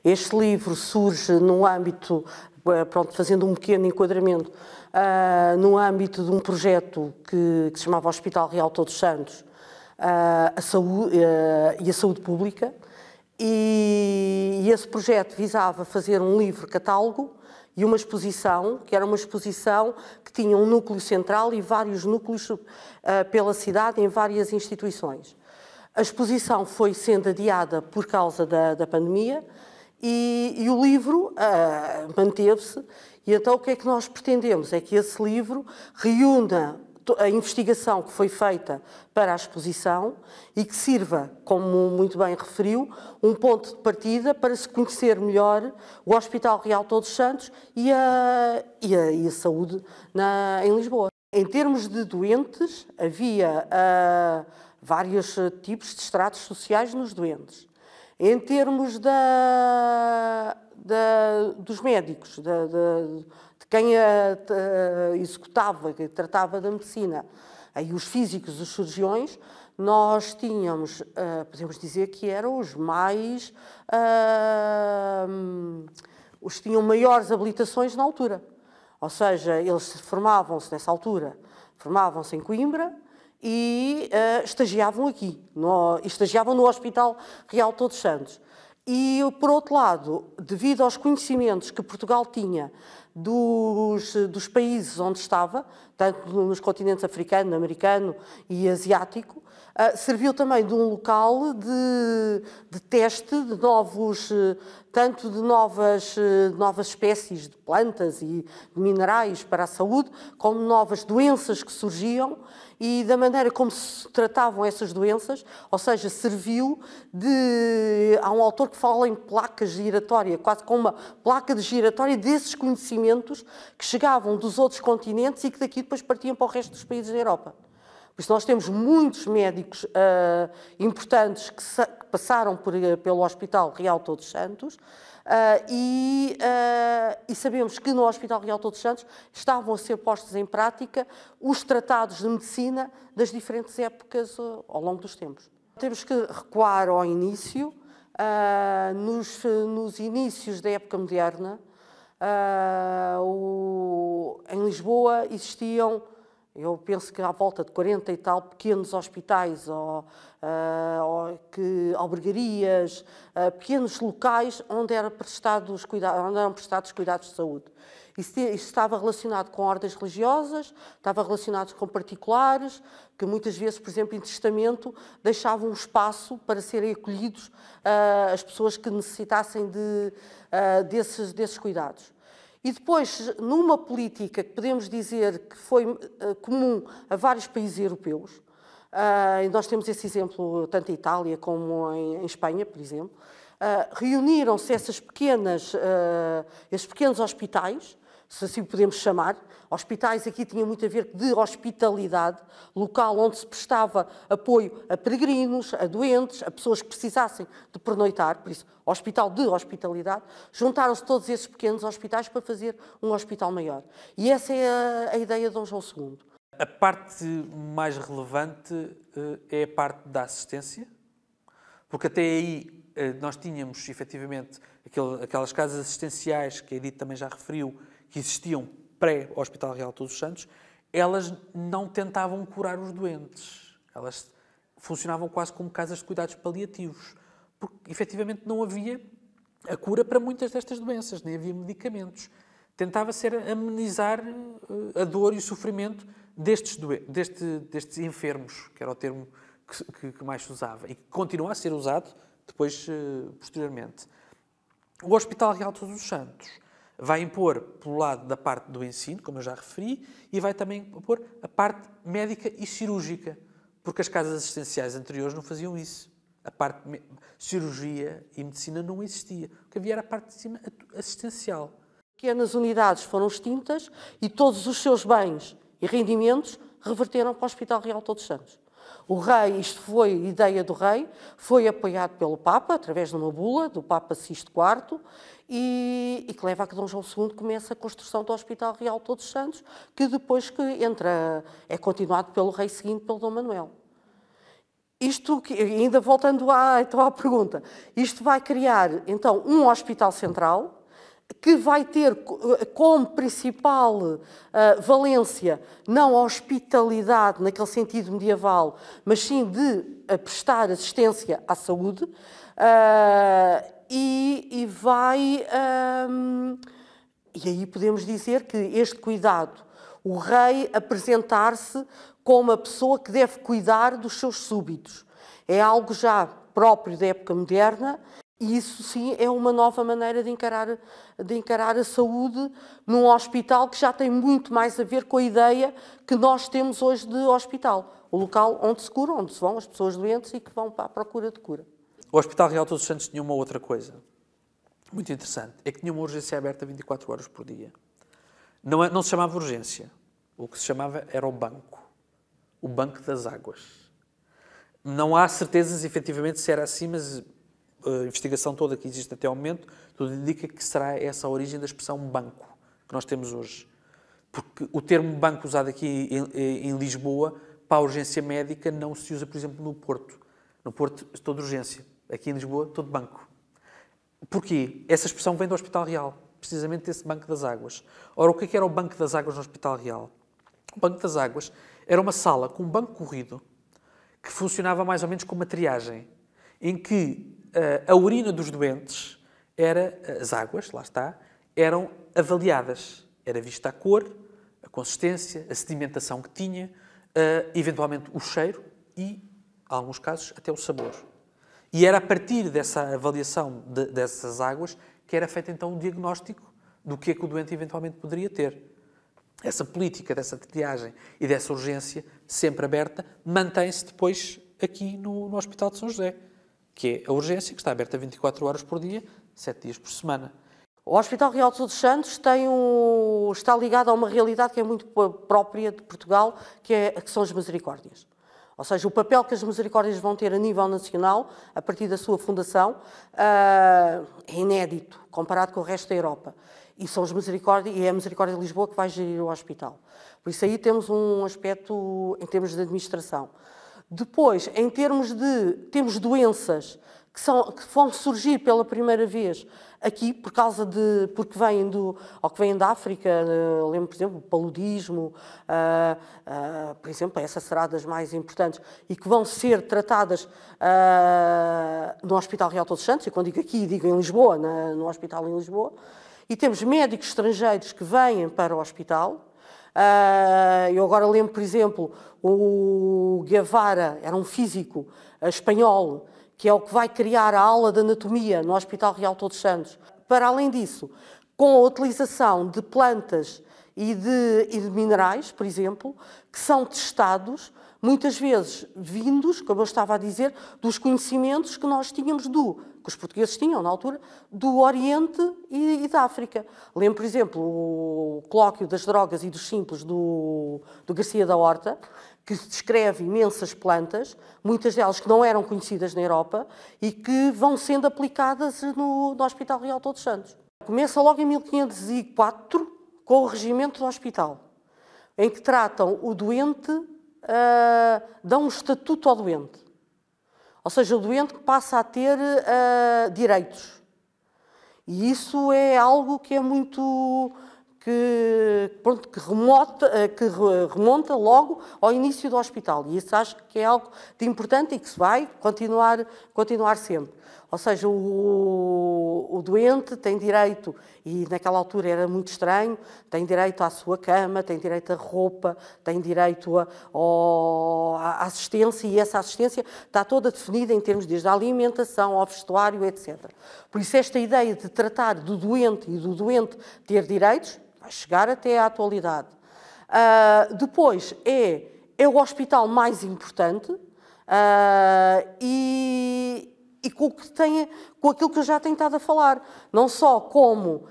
Este livro surge no âmbito, pronto, fazendo um pequeno enquadramento, no âmbito de um projeto que se chamava Hospital Real Todos Santos, a saúde pública, e esse projeto visava fazer um livro-catálogo e uma exposição, que era uma exposição que tinha um núcleo central e vários núcleos pela cidade, em várias instituições. A exposição foi sendo adiada por causa da pandemia e o livro manteve-se. E então o que é que nós pretendemos? É que esse livro reúna a investigação que foi feita para a exposição e que sirva, como muito bem referiu, um ponto de partida para se conhecer melhor o Hospital Real Todos Santos e a saúde em Lisboa. Em termos de doentes, havia vários tipos de estratos sociais nos doentes. Em termos dos médicos, de quem executava, que tratava da medicina, aí os físicos, os cirurgiões, nós tínhamos, podemos dizer que eram os mais, os que tinham maiores habilitações na altura. Ou seja, eles formavam-se nessa altura, formavam-se em Coimbra e estagiavam aqui, estagiavam no Hospital Real Todos Santos. E, por outro lado, devido aos conhecimentos que Portugal tinha dos países onde estava, tanto nos continentes africano, americano e asiático, serviu também de um local de teste de tanto de novas espécies de plantas e de minerais para a saúde, como novas doenças que surgiam e da maneira como se tratavam essas doenças, ou seja, serviu há um autor que fala em placa giratória, quase como uma placa de giratória desses conhecimentos que chegavam dos outros continentes e que daqui depois partiam para o resto dos países da Europa. Por isso nós temos muitos médicos importantes que passaram pelo Hospital Real Todos Santos e sabemos que no Hospital Real Todos Santos estavam a ser postos em prática os tratados de medicina das diferentes épocas ao longo dos tempos. Temos que recuar ao início, nos inícios da época moderna. Em Lisboa existiam, eu penso que à volta de 40 e tal pequenos hospitais, albergarias, pequenos locais onde eram prestados cuidados de saúde. Isso estava relacionado com ordens religiosas, estava relacionado com particulares, que muitas vezes, por exemplo, em testamento, deixavam um espaço para serem acolhidos as pessoas que necessitassem desses cuidados. E depois, numa política que podemos dizer que foi comum a vários países europeus, e nós temos esse exemplo tanto em Itália como em Espanha, por exemplo, reuniram-se esses pequenos hospitais, se assim podemos chamar. Hospitais aqui tinha muito a ver de hospitalidade, local onde se prestava apoio a peregrinos, a doentes, a pessoas que precisassem de pernoitar, por isso, hospital de hospitalidade. Juntaram-se todos esses pequenos hospitais para fazer um hospital maior. E essa é a ideia de Dom João II. A parte mais relevante é a parte da assistência, porque até aí nós tínhamos, efetivamente, aquelas casas assistenciais, que a Edith também já referiu, que existiam pré-Hospital Real Todos Santos, elas não tentavam curar os doentes. Elas funcionavam quase como casas de cuidados paliativos, porque, efetivamente, não havia a cura para muitas destas doenças, nem havia medicamentos. Tentava-se amenizar a dor e o sofrimento destes enfermos, que era o termo que mais se usava, e que continua a ser usado depois, posteriormente. O Hospital Real Todos os Santos vai impor, pelo lado da parte do ensino, como eu já referi, e vai também impor a parte médica e cirúrgica, porque as casas assistenciais anteriores não faziam isso. A parte de cirurgia e medicina não existia. O que havia era a parte de cima assistencial. Pequenas unidades foram extintas e todos os seus bens e rendimentos reverteram para o Hospital Real Todos Santos. O rei, isto foi ideia do rei, foi apoiado pelo Papa, através de uma bula, do Papa Sisto IV, e que leva a que Dom João II comece a construção do Hospital Real Todos Santos, que depois é continuado pelo rei seguinte, pelo Dom Manuel. Isto, ainda voltando então à pergunta, isto vai criar, então, um hospital central que vai ter como principal valência não a hospitalidade, naquele sentido medieval, mas sim de prestar assistência à saúde e vai... e aí podemos dizer que este cuidado, o rei apresentar-se como a pessoa que deve cuidar dos seus súbitos, é algo já próprio da época moderna. E isso, sim, é uma nova maneira de encarar a saúde num hospital que já tem muito mais a ver com a ideia que nós temos hoje de hospital. O local onde se cura, onde se vão as pessoas doentes e que vão para a procura de cura. O Hospital Real Todos os Santos tinha uma outra coisa muito interessante. É que tinha uma urgência aberta 24 horas por dia. Não se chamava urgência. O que se chamava era o banco. O banco das águas. Não há certezas, efetivamente, se era assim, mas... a investigação toda que existe até ao momento, tudo indica que será essa a origem da expressão banco que nós temos hoje. Porque o termo banco usado aqui em Lisboa para a urgência médica não se usa, por exemplo, no Porto. No Porto, toda urgência. Aqui em Lisboa, todo banco. Porquê? Essa expressão vem do Hospital Real, precisamente desse Banco das Águas. Ora, o que era o Banco das Águas no Hospital Real? O Banco das Águas era uma sala com um banco corrido que funcionava mais ou menos como uma triagem, em que a urina dos doentes, as águas, lá está, eram avaliadas. Era vista a cor, a consistência, a sedimentação que tinha, eventualmente o cheiro e, em alguns casos, até o sabor. E era a partir dessa avaliação dessas águas que era feito então o diagnóstico do que é que o doente eventualmente poderia ter. Essa política dessa triagem e dessa urgência, sempre aberta, mantém-se depois aqui no Hospital de São José, que é a urgência, que está aberta 24 horas por dia, 7 dias por semana. O Hospital Real de Todos os Santos está ligado a uma realidade que é muito própria de Portugal, que são as misericórdias. Ou seja, o papel que as misericórdias vão ter a nível nacional, a partir da sua fundação, é inédito, comparado com o resto da Europa. E são as misericórdias, e é a Misericórdia de Lisboa que vai gerir o hospital. Por isso aí temos um aspecto em termos de administração. Depois, em termos temos doenças que vão surgir pela primeira vez aqui, porque vêm da África, lembro, por exemplo, o paludismo, por exemplo, essa será das mais importantes, e que vão ser tratadas no Hospital Real Todos os Santos, e quando digo aqui, digo em Lisboa, no hospital em Lisboa, e temos médicos estrangeiros que vêm para o hospital. Eu agora lembro, por exemplo, o Guevara, era um físico espanhol, que é o que vai criar a aula de anatomia no Hospital Real Todos os Santos. Para além disso, com a utilização de plantas e de minerais, por exemplo, que são testados, muitas vezes vindos, como eu estava a dizer, dos conhecimentos que nós tínhamos que os portugueses tinham na altura, do Oriente e da África. Lembro, por exemplo, o colóquio das drogas e dos simples do Garcia da Horta, que descreve imensas plantas, muitas delas que não eram conhecidas na Europa e que vão sendo aplicadas no Hospital Real Todos os Santos. Começa logo em 1504 com o regimento do hospital, em que tratam o doente, dão um estatuto ao doente. Ou seja, o doente passa a ter direitos. E isso é algo que é muito... que remonta logo ao início do hospital. E isso acho que é algo de importante e que se vai continuar sempre. Ou seja, o doente tem direito, e naquela altura era muito estranho, tem direito à sua cama, tem direito à roupa, tem direito à assistência, e essa assistência está toda definida em termos desde a alimentação, ao vestuário, etc. Por isso esta ideia de tratar do doente e do doente ter direitos vai chegar até à atualidade. Depois é o hospital mais importante e com aquilo que eu já tenho estado a falar, não só como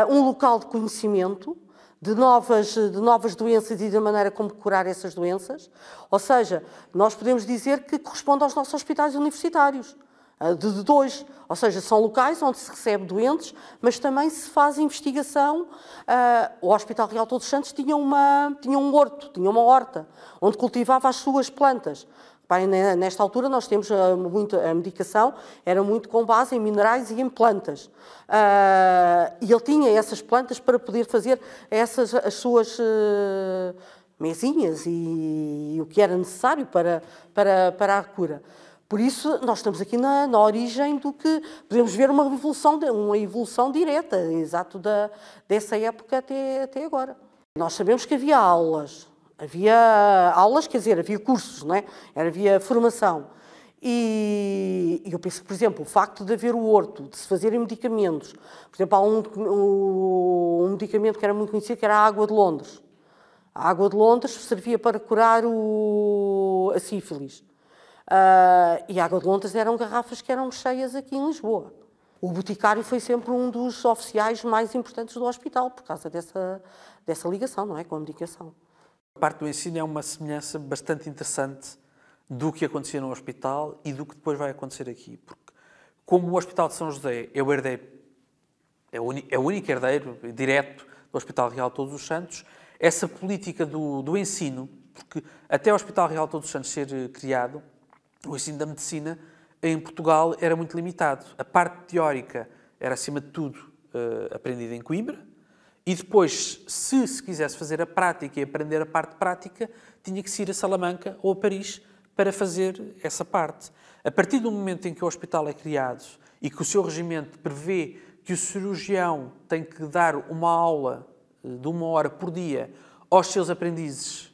um local de conhecimento de novas doenças e da maneira como curar essas doenças, ou seja, nós podemos dizer que corresponde aos nossos hospitais universitários, de hoje, ou seja, são locais onde se recebe doentes, mas também se faz investigação. O Hospital Real Todos os Santos tinha um horto, tinha uma horta, onde cultivava as suas plantas. Nesta altura nós temos a medicação, era muito com base em minerais e em plantas. E ele tinha essas plantas para poder fazer as suas mesinhas e o que era necessário para a cura. Por isso, nós estamos aqui na origem do que podemos ver uma evolução direta, exato dessa época até agora. Nós sabemos que havia aulas, quer dizer, havia cursos, não é? Havia formação. E eu penso que, por exemplo, o facto de haver o horto, de se fazerem medicamentos, por exemplo, há um medicamento que era muito conhecido, que era a água de Londres. A água de Londres servia para curar a sífilis. E a água de Londres eram garrafas que eram cheias aqui em Lisboa. O boticário foi sempre um dos oficiais mais importantes do hospital, por causa dessa ligação, não é, com a medicação. A parte do ensino é uma semelhança bastante interessante do que acontecia no hospital e do que depois vai acontecer aqui. Porque, como o Hospital de São José é o herdeiro, é o único herdeiro direto do Hospital Real Todos os Santos, essa política do ensino, porque até o Hospital Real Todos os Santos ser criado, o ensino da medicina em Portugal era muito limitado. A parte teórica era, acima de tudo, aprendida em Coimbra, e depois, se quisesse fazer a prática e aprender a parte prática, tinha que ir a Salamanca ou a Paris para fazer essa parte. A partir do momento em que o hospital é criado e que o seu regimento prevê que o cirurgião tem que dar uma aula de 1 hora por dia aos seus aprendizes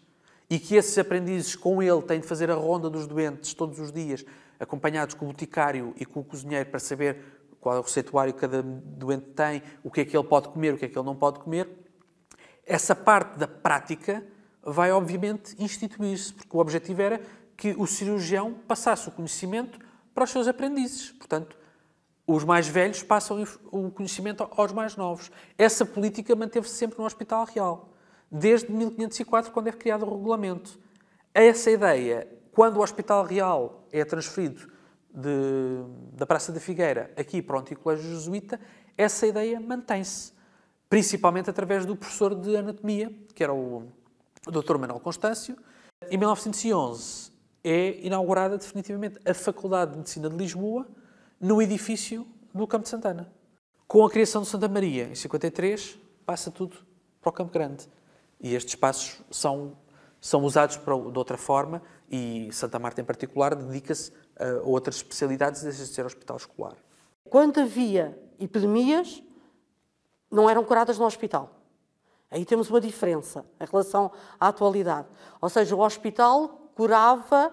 e que esses aprendizes com ele têm de fazer a ronda dos doentes todos os dias, acompanhados com o boticário e com o cozinheiro para saber qual é o receituário que cada doente tem, o que é que ele pode comer, o que é que ele não pode comer. Essa parte da prática vai, obviamente, instituir-se, porque o objetivo era que o cirurgião passasse o conhecimento para os seus aprendizes. Portanto, os mais velhos passam o conhecimento aos mais novos. Essa política manteve-se sempre no Hospital Real, desde 1504, quando é criado o regulamento. Essa ideia, quando o Hospital Real é transferido da Praça da Figueira aqui para o Antigo Colégio Jesuíta, essa ideia mantém-se, principalmente através do professor de Anatomia, que era o Dr. Manuel Constâncio. Em 1911 é inaugurada definitivamente a Faculdade de Medicina de Lisboa, no edifício do Campo de Santana. Com a criação de Santa Maria, em 53, passa tudo para o Campo Grande. E estes espaços são usados de outra forma e Santa Marta, em particular, dedica-se a outras especialidades, deixa de ser hospital escolar. Quando havia epidemias, não eram curadas no hospital. Aí temos uma diferença em relação à atualidade. Ou seja, o hospital curava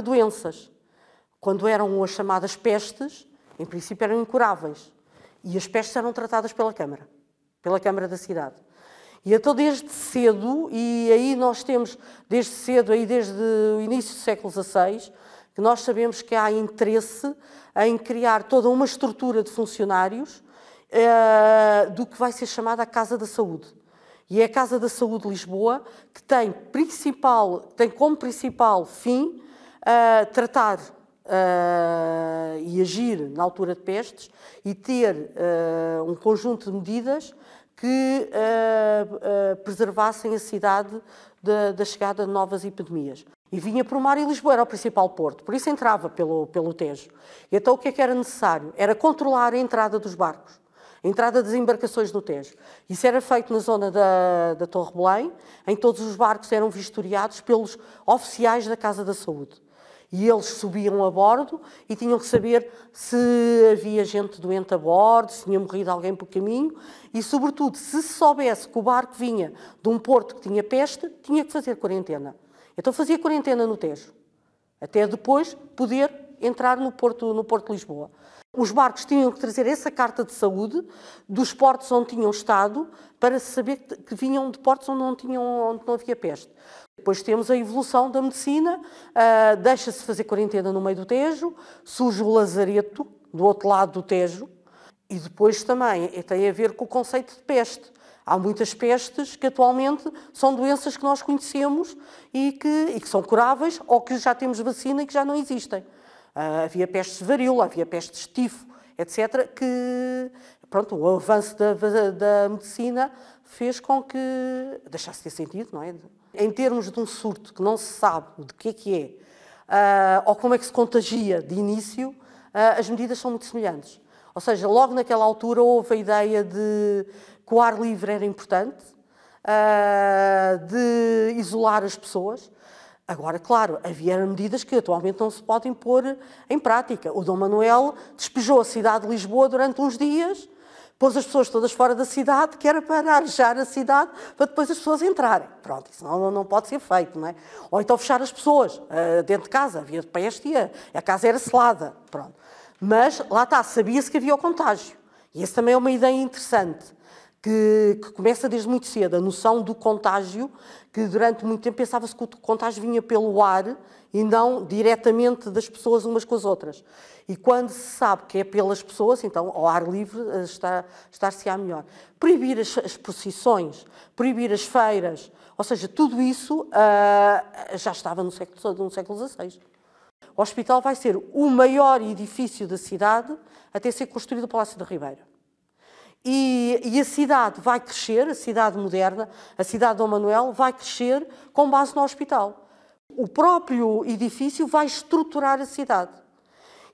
doenças. Quando eram as chamadas pestes, em princípio eram incuráveis. E as pestes eram tratadas pela Câmara da cidade. E então, desde cedo, e aí nós temos, desde cedo, aí desde o início do século XVI, que nós sabemos que há interesse em criar toda uma estrutura de funcionários do que vai ser chamada a Casa da Saúde. E é a Casa da Saúde de Lisboa que tem como principal fim tratar e agir na altura de pestes e ter um conjunto de medidas que preservassem a cidade da chegada de novas epidemias. E vinha por mar e Lisboa era o principal porto, por isso entrava pelo Tejo. E então o que é que era necessário? Era controlar a entrada dos barcos, a entrada das embarcações no Tejo. Isso era feito na zona da Torre Belém, em todos os barcos eram vistoriados pelos oficiais da Casa da Saúde. E eles subiam a bordo e tinham que saber se havia gente doente a bordo, se tinha morrido alguém pelo caminho e, sobretudo, se soubesse que o barco vinha de um porto que tinha peste, tinha que fazer quarentena. Então fazia quarentena no Tejo, até depois poder entrar no Porto de Lisboa. Os barcos tinham que trazer essa carta de saúde dos portos onde tinham estado para se saber que vinham de portos onde não havia peste. Depois temos a evolução da medicina, deixa-se fazer quarentena no meio do Tejo, surge o lazareto do outro lado do Tejo e depois também tem a ver com o conceito de peste. Há muitas pestes que atualmente são doenças que nós conhecemos e que são curáveis ou que já temos vacina e que já não existem. Havia pestes de varíola, havia pestes de tifo, etc., que, pronto, o avanço da medicina fez com que deixasse de ter sentido, não é? Em termos de um surto que não se sabe de que é, ou como é que se contagia de início, as medidas são muito semelhantes. Ou seja, logo naquela altura houve a ideia de que o ar livre era importante, de isolar as pessoas. Agora, claro, havia medidas que atualmente não se podem pôr em prática. O Dom Manuel despejou a cidade de Lisboa durante uns dias, pôs as pessoas todas fora da cidade, que era para arejar a cidade, para depois as pessoas entrarem. Pronto, isso não pode ser feito, não é? Ou então fechar as pessoas dentro de casa, havia peste e a casa era selada. Pronto. Mas, lá está, sabia-se que havia o contágio. E essa também é uma ideia interessante, que começa desde muito cedo, a noção do contágio, que durante muito tempo pensava-se que o contágio vinha pelo ar e não diretamente das pessoas umas com as outras. E quando se sabe que é pelas pessoas, então ao ar livre estar-se-á melhor. Proibir as procissões, proibir as feiras, ou seja, tudo isso já estava no século XVI. O hospital vai ser o maior edifício da cidade até ser construído o Palácio da Ribeira. E a cidade vai crescer, a cidade moderna, a cidade de Dom Manuel, vai crescer com base no hospital. O próprio edifício vai estruturar a cidade.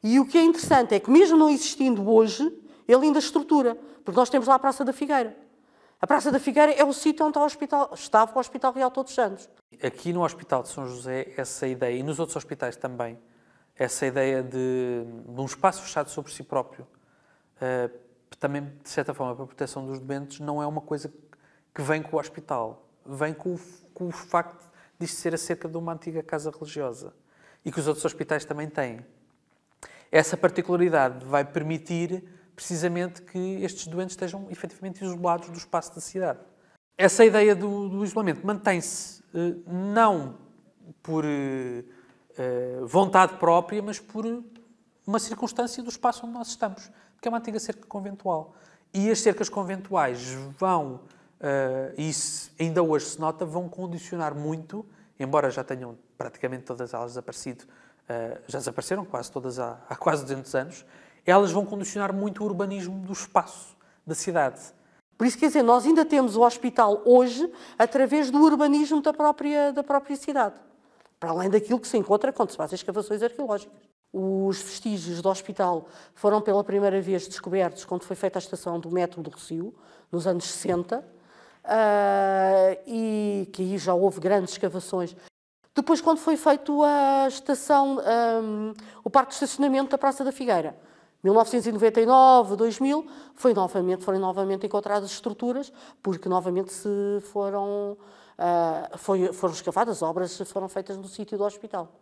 E o que é interessante é que, mesmo não existindo hoje, ele ainda estrutura. Porque nós temos lá a Praça da Figueira. A Praça da Figueira é o sítio onde estava o Hospital Real todos os anos. Aqui no Hospital de São José, essa ideia, e nos outros hospitais também, essa ideia de um espaço fechado sobre si próprio, também, de certa forma, para a proteção dos doentes, não é uma coisa que vem com o hospital. Vem com o facto de isto ser acerca de uma antiga casa religiosa. E que os outros hospitais também têm. Essa particularidade vai permitir, precisamente, que estes doentes estejam efetivamente isolados do espaço da cidade. Essa ideia do isolamento mantém-se não por vontade própria, mas por uma circunstância do espaço onde nós estamos, que é uma antiga cerca conventual. E as cercas conventuais vão, e isso ainda hoje se nota, vão condicionar muito, embora já tenham praticamente todas elas desaparecido, já desapareceram quase todas há quase 200 anos, elas vão condicionar muito o urbanismo do espaço da cidade. Por isso, quer dizer, nós ainda temos o hospital hoje através do urbanismo da própria cidade. Para além daquilo que se encontra quando se fazem escavações arqueológicas. Os vestígios do hospital foram pela primeira vez descobertos quando foi feita a estação do metro do Rossio, nos anos 60, e que aí já houve grandes escavações. Depois, quando foi feito a estação, o parque de estacionamento da Praça da Figueira, 1999, 2000, foram novamente encontradas estruturas, porque novamente foram escavadas, obras foram feitas no sítio do hospital.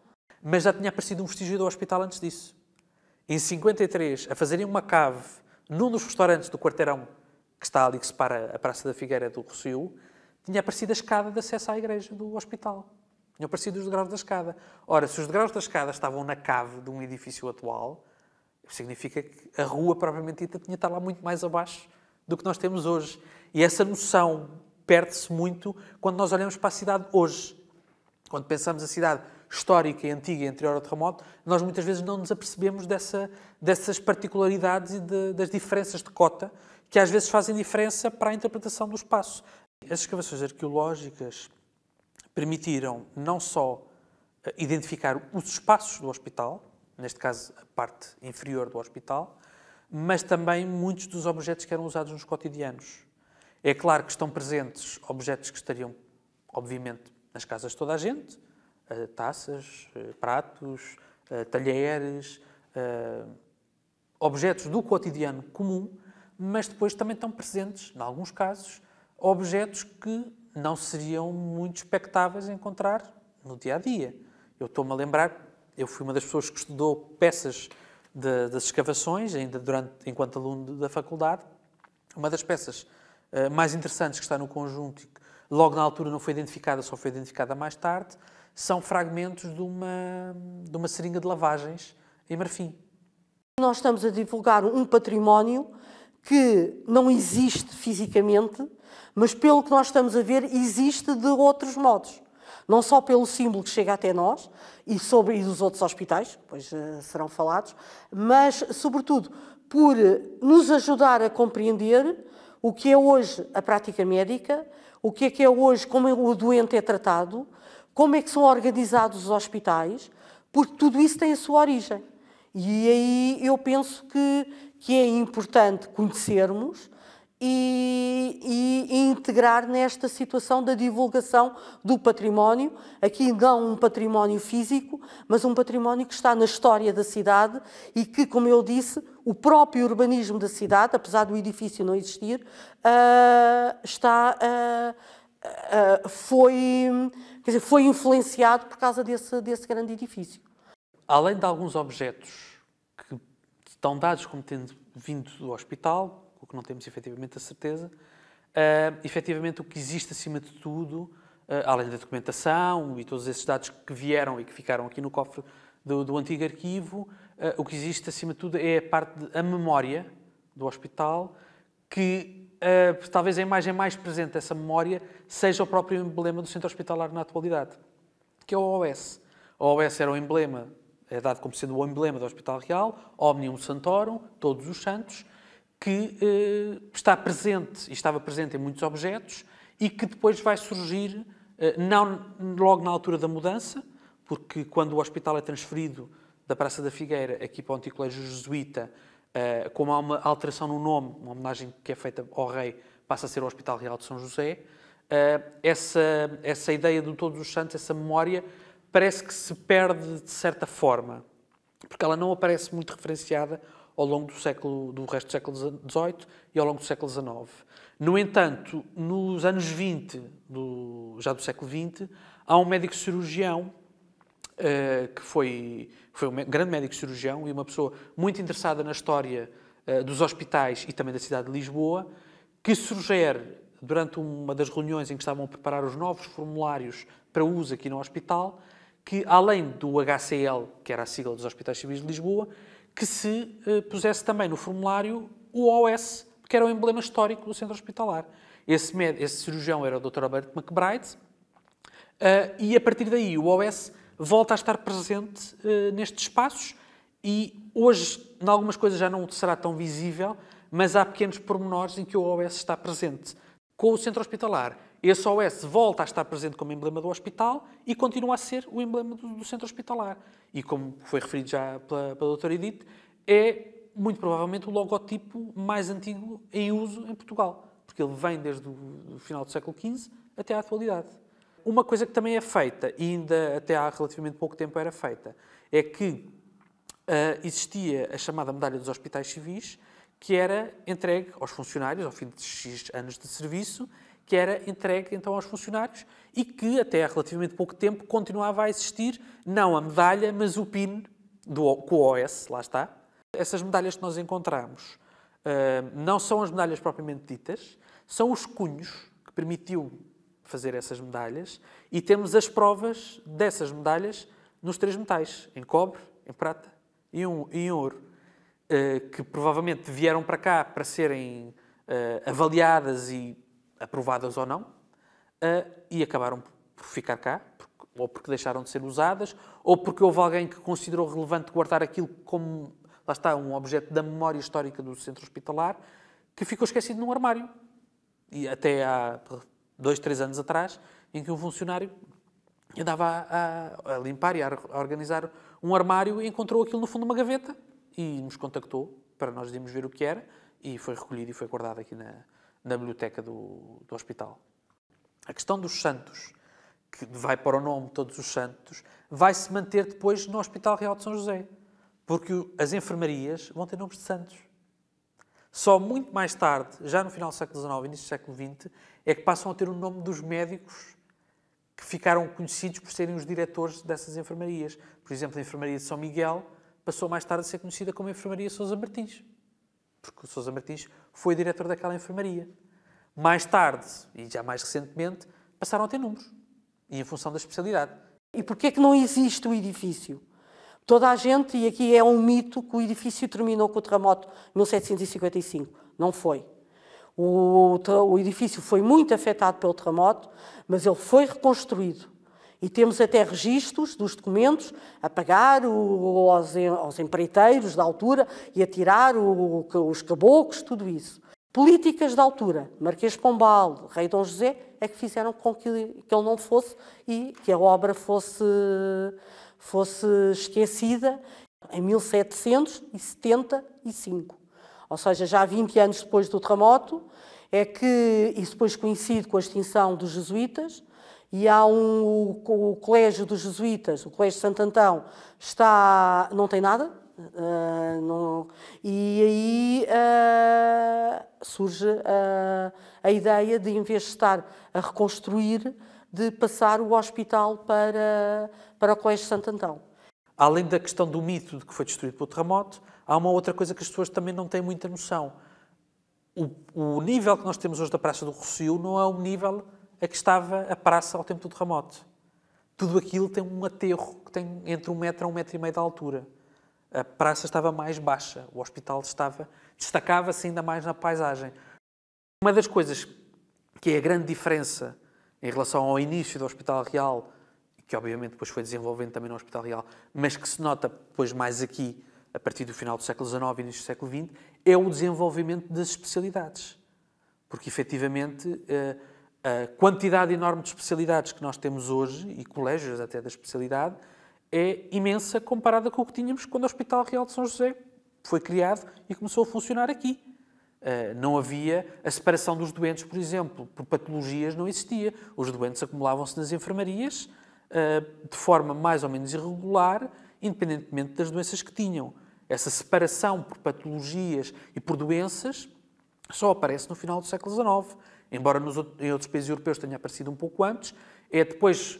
Mas já tinha aparecido um vestígio do hospital antes disso. Em 53, a fazerem uma cave num dos restaurantes do quarteirão que está ali, que separa a Praça da Figueira do Rossio, tinha aparecido a escada de acesso à igreja do hospital. Tinham aparecido os degraus da escada. Ora, se os degraus da escada estavam na cave de um edifício atual, significa que a rua, propriamente dita, tinha de estar lá muito mais abaixo do que nós temos hoje. E essa noção perde-se muito quando nós olhamos para a cidade hoje. Quando pensamos a cidade histórica e antiga e anterior ao terremoto, nós muitas vezes não nos apercebemos dessas particularidades e das diferenças de cota que às vezes fazem diferença para a interpretação do espaço. As escavações arqueológicas permitiram não só identificar os espaços do hospital, neste caso a parte inferior do hospital, mas também muitos dos objetos que eram usados nos cotidianos. É claro que estão presentes objetos que estariam, obviamente, nas casas de toda a gente, taças, pratos, talheres, objetos do cotidiano comum, mas depois também estão presentes, em alguns casos, objetos que não seriam muito expectáveis encontrar no dia-a-dia. Eu estou-me a lembrar, eu fui uma das pessoas que estudou peças das escavações, ainda enquanto aluno da faculdade. Uma das peças mais interessantes que está no conjunto e que logo na altura não foi identificada, só foi identificada mais tarde, são fragmentos de uma seringa de lavagens em marfim. Nós estamos a divulgar um património que não existe fisicamente, mas pelo que nós estamos a ver, existe de outros modos. Não só pelo símbolo que chega até nós e dos outros hospitais, depois serão falados, mas, sobretudo, por nos ajudar a compreender o que é hoje a prática médica, o que é hoje, como o doente é tratado, como é que são organizados os hospitais, porque tudo isso tem a sua origem. E aí eu penso que é importante conhecermos e integrar nesta situação da divulgação do património, aqui não um património físico, mas um património que está na história da cidade e que, como eu disse, o próprio urbanismo da cidade, apesar do edifício não existir, foi influenciado por causa desse grande edifício. Além de alguns objetos que estão dados como tendo vindo do hospital, o que não temos efetivamente a certeza, efetivamente o que existe acima de tudo, além da documentação e todos esses dados que vieram e que ficaram aqui no cofre do antigo arquivo, o que existe acima de tudo é a parte da memória do hospital, que talvez a imagem mais presente dessa memória seja o próprio emblema do centro hospitalar na atualidade, que é o OS. O OS era o emblema, é dado como sendo o emblema do Hospital Real, Omnium Santorum, todos os santos, que está presente e estava presente em muitos objetos e que depois vai surgir, não logo na altura da mudança, porque quando o hospital é transferido da Praça da Figueira aqui para o Antigo Colégio Jesuíta, como há uma alteração no nome, uma homenagem que é feita ao rei, passa a ser o Hospital Real de São José, essa ideia de todos os santos, essa memória, parece que se perde de certa forma, porque ela não aparece muito referenciada ao longo do resto do século XVIII e ao longo do século XIX. No entanto, nos anos 20, já do século XX, há um médico cirurgião, que foi um grande médico cirurgião e uma pessoa muito interessada na história dos hospitais e também da cidade de Lisboa, que sugere, durante uma das reuniões em que estavam a preparar os novos formulários para uso aqui no hospital, que além do HCL, que era a sigla dos Hospitais Civis de Lisboa, que se pusesse também no formulário o OS, que era o emblema histórico do centro hospitalar. Esse cirurgião era o Dr. Alberto McBride, e a partir daí o OS volta a estar presente nestes espaços e hoje, em algumas coisas, já não será tão visível, mas há pequenos pormenores em que o OS está presente. Com o centro hospitalar, esse OS volta a estar presente como emblema do hospital e continua a ser o emblema do centro hospitalar. E como foi referido já pela doutora Edith, é muito provavelmente o logotipo mais antigo em uso em Portugal, porque ele vem desde o final do século XV até à atualidade. Uma coisa que também é feita, e ainda até há relativamente pouco tempo era feita, é que existia a chamada Medalha dos Hospitais Civis, que era entregue aos funcionários, ao fim de X anos de serviço, que era entregue então aos funcionários e que até há relativamente pouco tempo continuava a existir, não a medalha, mas o PIN com o OS, lá está. Essas medalhas que nós encontramos não são as medalhas propriamente ditas, são os cunhos que permitiu fazer essas medalhas e temos as provas dessas medalhas nos 3 metais, em cobre, em prata e em ouro, que provavelmente vieram para cá para serem avaliadas e aprovadas ou não, e acabaram por ficar cá, ou porque deixaram de ser usadas, ou porque houve alguém que considerou relevante guardar aquilo como, lá está, um objeto da memória histórica do centro hospitalar, que ficou esquecido num armário. E até há 2, 3 anos atrás, em que um funcionário andava a limpar e a organizar um armário e encontrou aquilo no fundo de uma gaveta e nos contactou para nós irmos ver o que era e foi recolhido e foi guardado aqui na biblioteca do hospital. A questão dos santos, que vai para o nome Todos os Santos, vai se manter depois no Hospital Real de São José, porque as enfermarias vão ter nomes de santos. Só muito mais tarde, já no final do século XIX e início do século XX, é que passam a ter o nome dos médicos que ficaram conhecidos por serem os diretores dessas enfermarias. Por exemplo, a Enfermaria de São Miguel passou mais tarde a ser conhecida como Enfermaria Sousa Martins, porque o Sousa Martins foi diretor daquela enfermaria. Mais tarde, e já mais recentemente, passaram a ter números, e em função da especialidade. E porquê é que não existe o edifício? Toda a gente, e aqui é um mito, que o edifício terminou com o terremoto de 1755. Não foi. O edifício foi muito afetado pelo terremoto, mas ele foi reconstruído. E temos até registros dos documentos a pagar aos empreiteiros da altura e a tirar os caboclos, tudo isso. Políticas da altura, Marquês de Pombal, Rei Dom José, é que fizeram com que ele não fosse e que a obra fosse esquecida em 1775. Ou seja, já 20 anos depois do terremoto, isso depois coincide com a extinção dos jesuítas, e há o Colégio dos Jesuítas, o Colégio de Santo Antão, não tem nada, e aí surge a ideia de, em vez de estar a reconstruir, de passar o hospital para o Colégio de Santo Antão. Além da questão do mito de que foi destruído pelo terremoto, há uma outra coisa que as pessoas também não têm muita noção. O nível que nós temos hoje da Praça do Rossio não é o nível a que estava a praça ao tempo do terremoto. Tudo aquilo tem um aterro que tem entre 1 metro a 1,5 metro de altura. A praça estava mais baixa, o hospital destacava-se ainda mais na paisagem. Uma das coisas que é a grande diferença em relação ao início do Hospital Real, que obviamente depois foi desenvolvendo também no Hospital Real, mas que se nota depois mais aqui, a partir do final do século XIX e início do século XX, é o desenvolvimento das especialidades. Porque, efetivamente, a quantidade enorme de especialidades que nós temos hoje, e colégios até da especialidade, é imensa comparada com o que tínhamos quando o Hospital Real de São José foi criado e começou a funcionar aqui. Não havia a separação dos doentes, por exemplo, por patologias não existia. Os doentes acumulavam-se nas enfermarias de forma mais ou menos irregular, independentemente das doenças que tinham. Essa separação por patologias e por doenças só aparece no final do século XIX. Embora em outros países europeus tenha aparecido um pouco antes, é depois,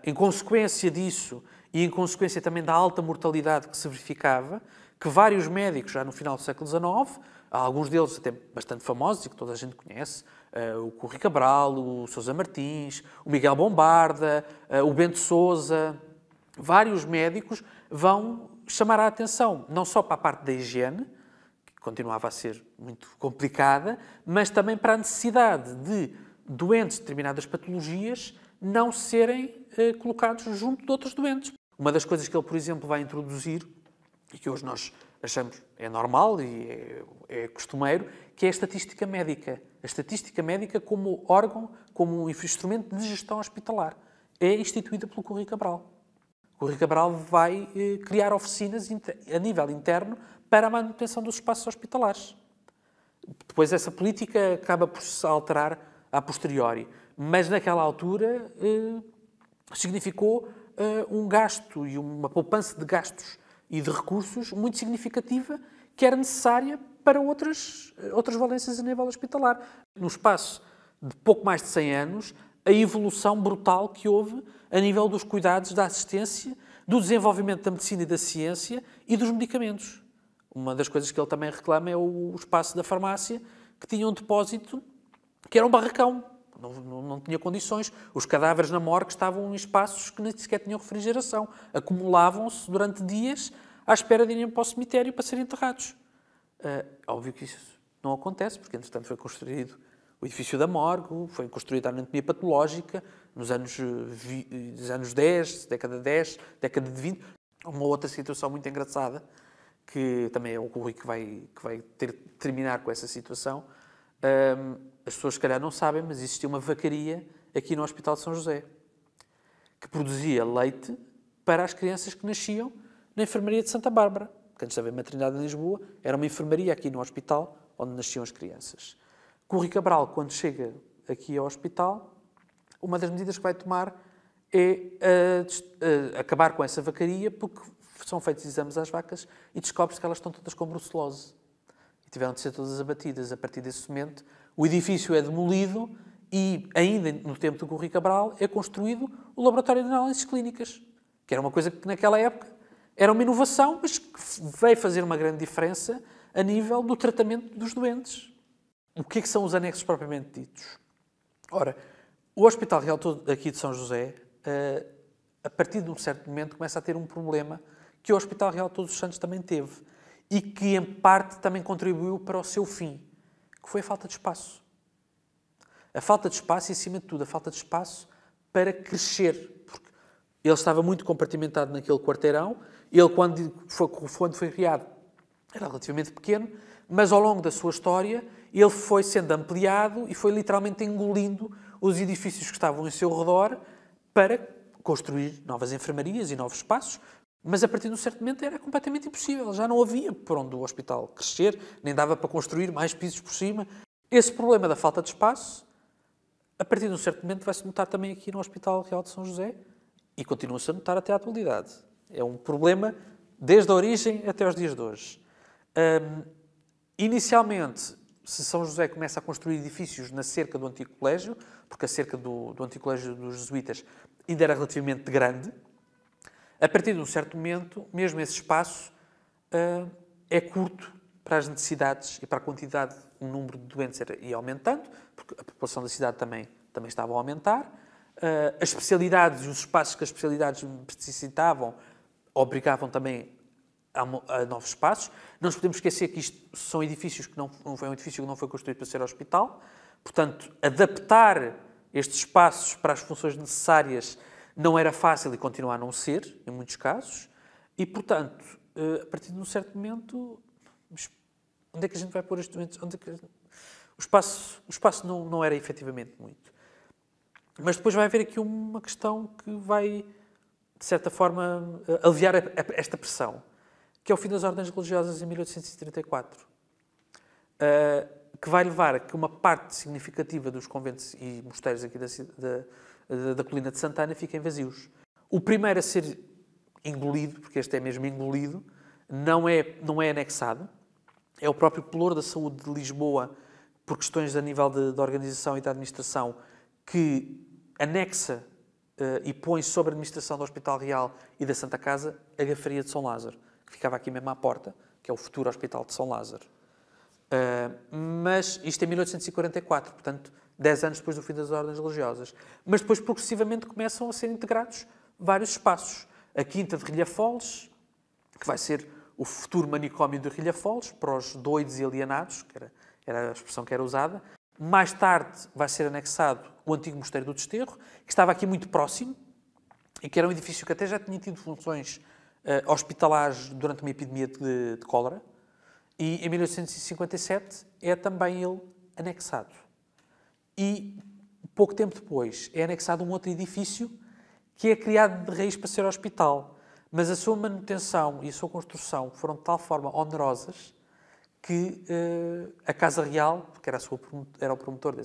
em consequência disso e em consequência também da alta mortalidade que se verificava, que vários médicos, já no final do século XIX, alguns deles até bastante famosos e que toda a gente conhece, o Corri Cabral, o Sousa Martins, o Miguel Bombarda, o Bento Sousa, vários médicos vão chamar a atenção, não só para a parte da higiene, que continuava a ser muito complicada, mas também para a necessidade de doentes de determinadas patologias não serem colocados junto de outros doentes. Uma das coisas que ele, por exemplo, vai introduzir, e que hoje nós achamos é normal e é costumeiro, que é a estatística médica. A estatística médica como órgão, como um instrumento de gestão hospitalar. É instituída pelo Corri Cabral. O Corri Cabral vai criar oficinas a nível interno para a manutenção dos espaços hospitalares. Depois essa política acaba por se alterar a posteriori. Mas naquela altura significou um gasto e uma poupança de gastos e de recursos muito significativa que era necessária para outras valências a nível hospitalar. No espaço de pouco mais de 100 anos, a evolução brutal que houve a nível dos cuidados, da assistência, do desenvolvimento da medicina e da ciência e dos medicamentos. Uma das coisas que ele também reclama é o espaço da farmácia, que tinha um depósito que era um barracão. Não tinha condições. Os cadáveres na morgue estavam em espaços que nem sequer tinham refrigeração. Acumulavam-se durante dias à espera de irem para o cemitério para serem enterrados. Óbvio que isso não acontece, porque, entretanto, foi construído o edifício da morgue, foi construída a anatomia patológica nos anos 10, década de 10, década de 20. Uma outra situação muito engraçada, que também é o Rui que vai ter de terminar com essa situação. As pessoas, se calhar, não sabem, mas existia uma vacaria aqui no Hospital de São José, que produzia leite para as crianças que nasciam na enfermaria de Santa Bárbara, que antes de haver maternidade em Lisboa, era uma enfermaria aqui no hospital onde nasciam as crianças. Corri Cabral, quando chega aqui ao hospital, uma das medidas que vai tomar é acabar com essa vacaria, porque são feitos exames às vacas e descobre-se que elas estão todas com brucelose. E tiveram de ser todas abatidas. A partir desse momento, o edifício é demolido e, ainda no tempo do Corri Cabral, é construído o Laboratório de Análises Clínicas, que era uma coisa que naquela época era uma inovação, mas que veio fazer uma grande diferença a nível do tratamento dos doentes. O que é que são os anexos propriamente ditos? Ora, o Hospital Real aqui de São José, a partir de um certo momento, começa a ter um problema que o Hospital Real Todos os Santos também teve e que, em parte, também contribuiu para o seu fim, que foi a falta de espaço. A falta de espaço e, acima de tudo, a falta de espaço para crescer Ele estava muito compartimentado naquele quarteirão. Ele, quando foi criado, era relativamente pequeno, mas ao longo da sua história, ele foi sendo ampliado e foi literalmente engolindo os edifícios que estavam em seu redor para construir novas enfermarias e novos espaços. Mas a partir de um certo momento era completamente impossível. Já não havia por onde o hospital crescer, nem dava para construir mais pisos por cima. Esse problema da falta de espaço, a partir de um certo momento, vai-se notar também aqui no Hospital Real de São José e continua-se a notar até à atualidade. É um problema desde a origem até aos dias de hoje. Inicialmente, se São José começa a construir edifícios na cerca do antigo colégio, porque a cerca do antigo colégio dos jesuítas ainda era relativamente grande, a partir de um certo momento, mesmo esse espaço é curto para as necessidades e para a quantidade, o número de doentes ia aumentando, porque a população da cidade também estava a aumentar. As especialidades e os espaços que as especialidades necessitavam obrigavam também a novos espaços. Não nos podemos esquecer que isto são edifícios que não foi um edifício que não foi construído para ser hospital. Portanto, adaptar estes espaços para as funções necessárias não era fácil e continua a não ser, em muitos casos. E, portanto, a partir de um certo momento, onde é que a gente vai pôr estes doentes? O espaço não era efetivamente muito. Mas depois vai haver aqui uma questão que vai, de certa forma, aliviar esta pressão, que é o fim das ordens religiosas em 1834, que vai levar a que uma parte significativa dos conventos e mosteiros aqui da colina de Santana fiquem vazios. O primeiro a ser engolido, porque este é mesmo engolido, não é anexado, é o próprio Pelour da Saúde de Lisboa, por questões a nível de organização e de administração, que anexa e põe sobre a administração do Hospital Real e da Santa Casa a Gafaria de São Lázaro, que ficava aqui mesmo à porta, que é o futuro Hospital de São Lázaro. Mas isto é 1844, portanto, 10 anos depois do fim das ordens religiosas. Mas depois, progressivamente, começam a ser integrados vários espaços. A Quinta de Rilhafoles, que vai ser o futuro manicômio de Rilhafoles, para os doidos e alienados, que era a expressão que era usada. Mais tarde vai ser anexado o antigo Mosteiro do Desterro, que estava aqui muito próximo, e que era um edifício que até já tinha tido funções hospitalares durante uma epidemia de cólera. E em 1857 é também ele anexado. E pouco tempo depois é anexado um outro edifício que é criado de raiz para ser hospital. Mas a sua manutenção e a sua construção foram de tal forma onerosas que a Casa Real, que era o promotor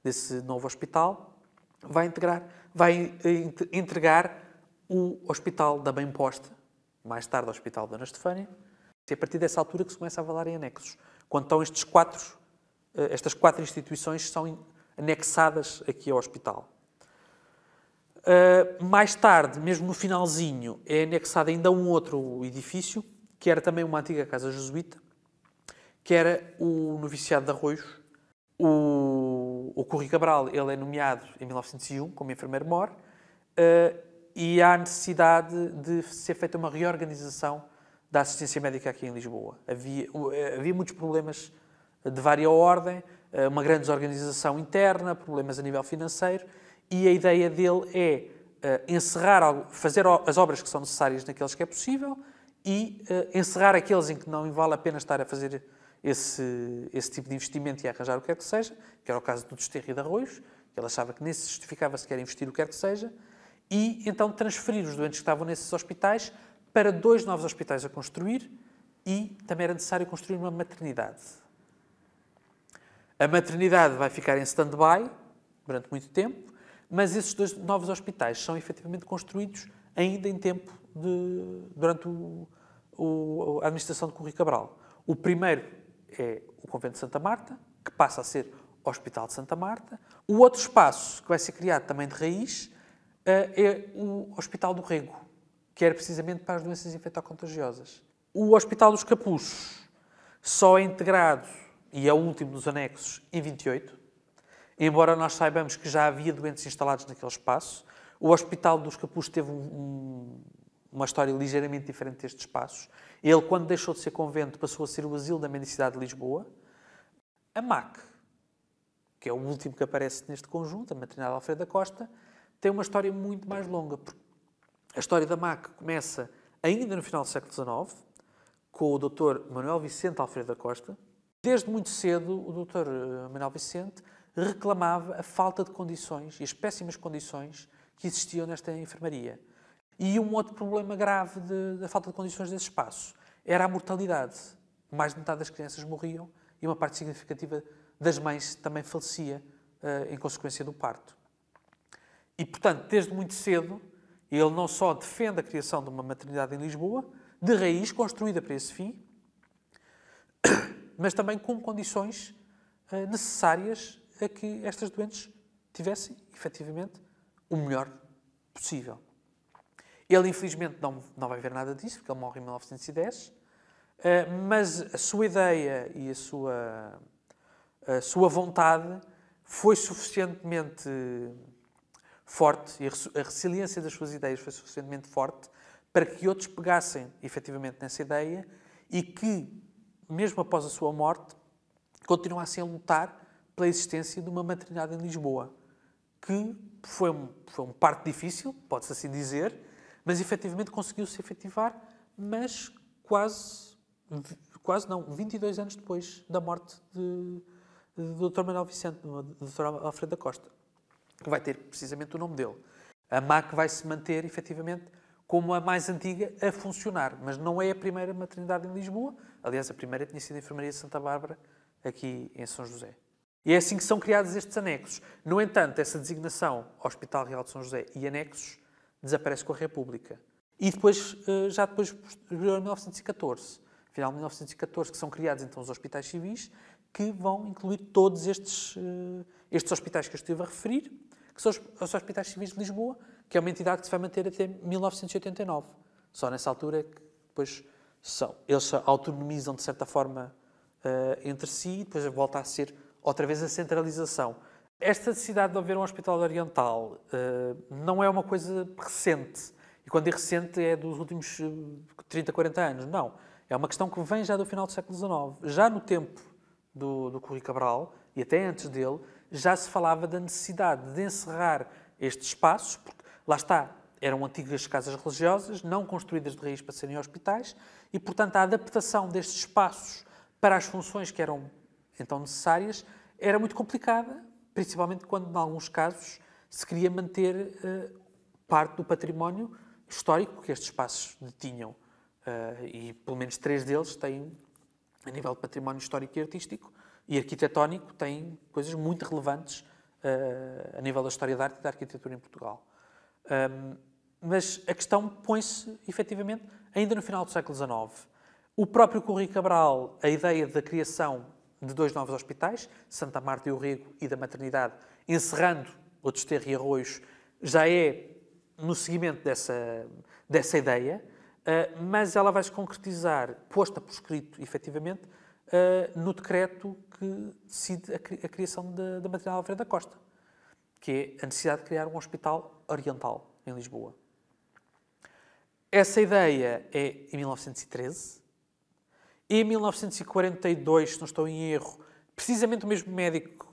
desse novo hospital, vai entregar o Hospital da Bem-Posta, mais tarde o Hospital da Dona Estefânia. É a partir dessa altura que se começa a falar em anexos. Quando estão estas quatro instituições são anexadas aqui ao hospital. Mais tarde, mesmo no finalzinho, é anexado ainda um outro edifício, que era também uma antiga casa jesuíta, que era o Noviciado de Arroios. O Corri Cabral, ele é nomeado em 1901 como enfermeiro-mor, e há necessidade de ser feita uma reorganização da assistência médica aqui em Lisboa. Havia muitos problemas de vária ordem, uma grande desorganização interna, problemas a nível financeiro, e a ideia dele é fazer as obras que são necessárias naqueles que é possível e encerrar aqueles em que não vale a pena estar a fazer esse tipo de investimento e a arranjar o que quer que seja, que era o caso do Desterro e de Arroios, que ele achava que nem se justificava sequer investir o que quer que seja, e então transferir os doentes que estavam nesses hospitais para 2 novos hospitais a construir, e também era necessário construir uma maternidade. A maternidade vai ficar em stand-by durante muito tempo, mas esses 2 novos hospitais são efetivamente construídos ainda em tempo durante a administração de Corri Cabral. O primeiro é o Convento de Santa Marta, que passa a ser o Hospital de Santa Marta. O outro espaço, que vai ser criado também de raiz, é o Hospital do Rego, que era precisamente para as doenças infectocontagiosas. O Hospital dos Capuchos só é integrado, e é o último dos anexos, em 28, embora nós saibamos que já havia doentes instalados naquele espaço. O Hospital dos Capuchos teve uma história ligeiramente diferente destes espaços. Ele, quando deixou de ser convento, passou a ser o Asilo da Mendicidade de Lisboa. A MAC, que é o último que aparece neste conjunto, a Maternidade Alfredo da Costa, tem uma história muito mais longa. A história da MAC começa ainda no final do século XIX, com o Dr. Manuel Vicente Alfredo da Costa. Desde muito cedo, o Dr. Manuel Vicente reclamava a falta de condições e as péssimas condições que existiam nesta enfermaria. E um outro problema grave da falta de condições desse espaço era a mortalidade. Mais de metade das crianças morriam e uma parte significativa das mães também falecia em consequência do parto. E, portanto, desde muito cedo, ele não só defende a criação de uma maternidade em Lisboa, de raiz, construída para esse fim, mas também com condições necessárias a que estas doentes tivessem, efetivamente, o melhor possível. Ele, infelizmente, não vai ver nada disso, porque ele morre em 1910, mas a sua ideia e a sua vontade foi suficientemente forte, e a resiliência das suas ideias foi suficientemente forte para que outros pegassem, efetivamente, nessa ideia e que, mesmo após a sua morte, continuassem a lutar pela existência de uma maternidade em Lisboa, que foi um parto difícil, pode-se assim dizer, mas efetivamente conseguiu-se efetivar, mas quase não, 22 anos depois da morte do Dr. Manuel Vicente, do Dr. Alfredo da Costa, que vai ter precisamente o nome dele. A MAC vai se manter, efetivamente, como a mais antiga a funcionar, mas não é a primeira maternidade em Lisboa. Aliás, a primeira tinha sido a Enfermaria de Santa Bárbara, aqui em São José. E é assim que são criados estes anexos. No entanto, essa designação Hospital Real de São José e anexos desaparece com a República. E depois, já depois, posterior a 1914, final de 1914, que são criados então os hospitais civis, que vão incluir todos estes hospitais que eu estive a referir, que são os hospitais civis de Lisboa, que é uma entidade que se vai manter até 1989. Só nessa altura é que depois eles se autonomizam de certa forma entre si e depois volta a ser outra vez a centralização. Esta necessidade de haver um hospital oriental não é uma coisa recente. E quando digo recente é dos últimos 30, 40 anos. Não. É uma questão que vem já do final do século XIX. Já no tempo do Correio Cabral, e até antes dele, já se falava da necessidade de encerrar estes espaços, porque, lá está, eram antigas casas religiosas, não construídas de raiz para serem hospitais, e, portanto, a adaptação destes espaços para as funções que eram, então, necessárias, era muito complicada, principalmente quando, em alguns casos, se queria manter parte do património histórico que estes espaços detinham. E, pelo menos, 3 deles têm, a nível de património histórico e artístico, e arquitetónico, têm coisas muito relevantes a nível da história da arte e da arquitetura em Portugal. Mas a questão põe-se, efetivamente, ainda no final do século XIX. O próprio Correio Cabral, a ideia da criação de 2 novos hospitais, Santa Marta e o Rego, e da maternidade, encerrando o Desterro e Arroios, já é no seguimento dessa ideia, mas ela vai se concretizar, posta por escrito, efetivamente, no decreto que decide a criação da maternidade Alfredo da Costa, que é a necessidade de criar um hospital oriental em Lisboa. Essa ideia é em 1913. Em 1942, se não estou em erro, precisamente o mesmo médico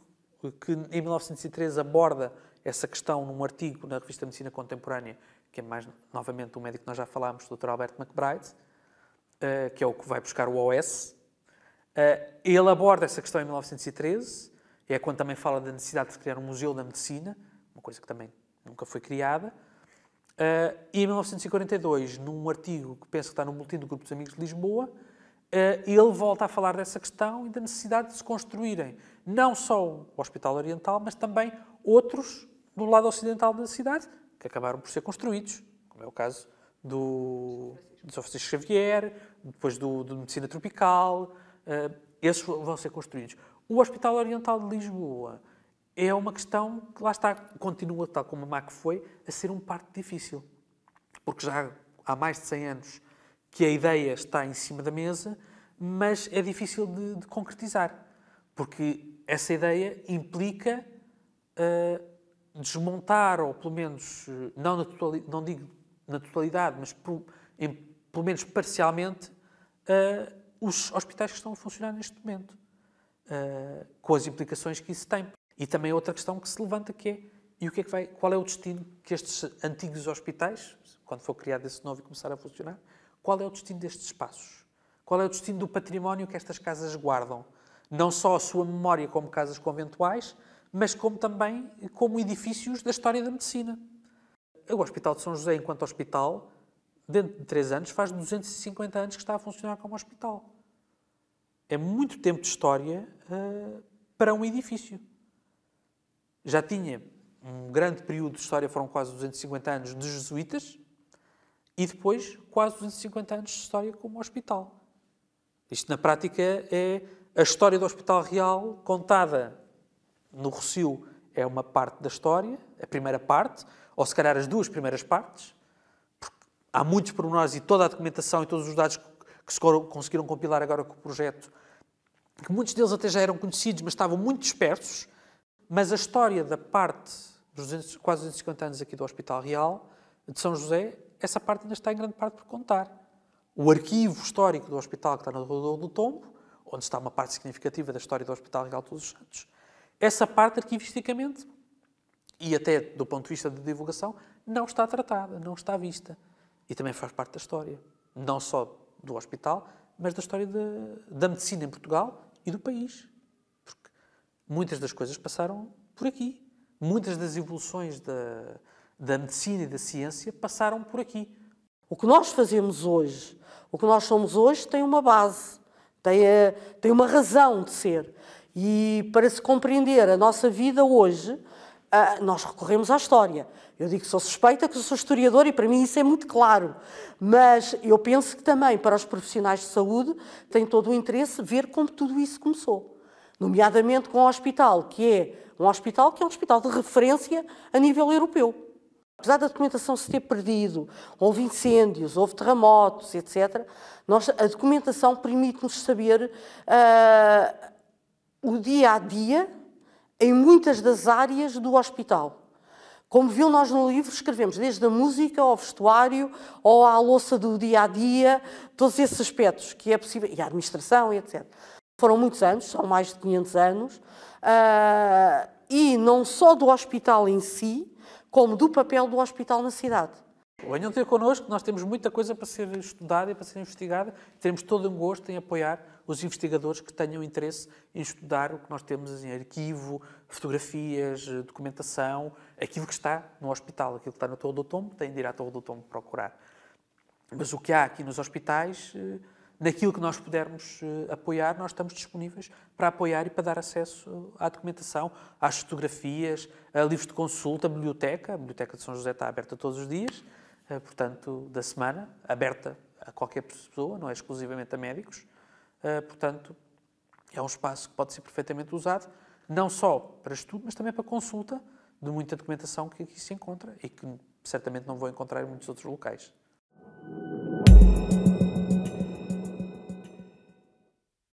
que em 1913 aborda essa questão num artigo na revista Medicina Contemporânea, que é mais, novamente, um médico que nós já falámos, o Dr. Alberto McBride, que é o que vai buscar o OS. Ele aborda essa questão em 1913, é quando também fala da necessidade de criar um museu da medicina, uma coisa que também nunca foi criada. E em 1942, num artigo que penso que está no Boletim do Grupo dos Amigos de Lisboa, ele volta a falar dessa questão e da necessidade de se construírem não só o Hospital Oriental, mas também outros do lado ocidental da cidade, que acabaram por ser construídos, como é o caso do São Francisco Xavier, depois do Medicina Tropical. Esses vão ser construídos. O Hospital Oriental de Lisboa é uma questão que, lá está, continua, tal como a MAC foi, a ser um parto difícil. Porque já há mais de 100 anos que a ideia está em cima da mesa, mas é difícil de concretizar. Porque essa ideia implica desmontar, ou pelo menos, não digo na totalidade, mas pelo menos parcialmente, os hospitais que estão a funcionar neste momento, com as implicações que isso tem. E também outra questão que se levanta, que é E o que é que qual é o destino que estes antigos hospitais, quando for criado esse novo e começar a funcionar, qual é o destino destes espaços? Qual é o destino do património que estas casas guardam? Não só a sua memória como casas conventuais, mas como também como edifícios da história da medicina. O Hospital de São José, enquanto hospital, dentro de 3 anos, faz 250 anos que está a funcionar como hospital. É muito tempo de história para um edifício. Já tinha um grande período de história, foram quase 250 anos de jesuítas, e depois quase 250 anos de história como hospital. Isto, na prática, é a história do Hospital Real contada no Rossio. É uma parte da história, a primeira parte, ou se calhar as 2 primeiras partes, porque há muitos pormenores e toda a documentação e todos os dados que se conseguiram compilar agora com o projeto, que muitos deles até já eram conhecidos, mas estavam muito dispersos. Mas a história da parte dos quase 250 anos aqui do Hospital Real de São José, essa parte ainda está em grande parte por contar. O arquivo histórico do hospital, que está na Rua do Tombo, onde está uma parte significativa da história do Hospital Real de Todos os Santos, essa parte, arquivisticamente, e até do ponto de vista de divulgação, não está tratada, não está vista. E também faz parte da história, não só do hospital, mas da história da medicina em Portugal e do país. Porque muitas das coisas passaram por aqui. Muitas das evoluções da medicina e da ciência passaram por aqui. O que nós fazemos hoje, o que nós somos hoje, tem uma base, tem uma razão de ser. E para se compreender a nossa vida hoje, nós recorremos à história. Eu digo que sou suspeita, que sou historiadora e para mim isso é muito claro. Mas eu penso que também para os profissionais de saúde tem todo o interesse ver como tudo isso começou. Nomeadamente com o hospital, que é um hospital de referência a nível europeu. Apesar da documentação se ter perdido, houve incêndios, houve terremotos, etc., a documentação permite-nos saber o dia-a-dia em muitas das áreas do hospital. Como viu, nós no livro escrevemos desde a música ao vestuário ou à louça do dia-a-dia, todos esses aspectos que é possível, e a administração, etc. Foram muitos anos, são mais de 500 anos, e não só do hospital em si, como do papel do hospital na cidade. Venham ter connosco, nós temos muita coisa para ser estudada e para ser investigada. Teremos todo um gosto em apoiar os investigadores que tenham interesse em estudar o que nós temos em arquivo, fotografias, documentação, aquilo que está no hospital, aquilo que está na Torre do Tombo, têm de ir à Torre do Tombo procurar. Mas o que há aqui nos hospitais, naquilo que nós pudermos apoiar, nós estamos disponíveis para apoiar e para dar acesso à documentação, às fotografias, a livros de consulta, a Biblioteca de São José está aberta todos os dias, portanto, da semana, aberta a qualquer pessoa, não é exclusivamente a médicos. Portanto, é um espaço que pode ser perfeitamente usado, não só para estudo, mas também para consulta de muita documentação que aqui se encontra e que certamente não vou encontrar em muitos outros locais.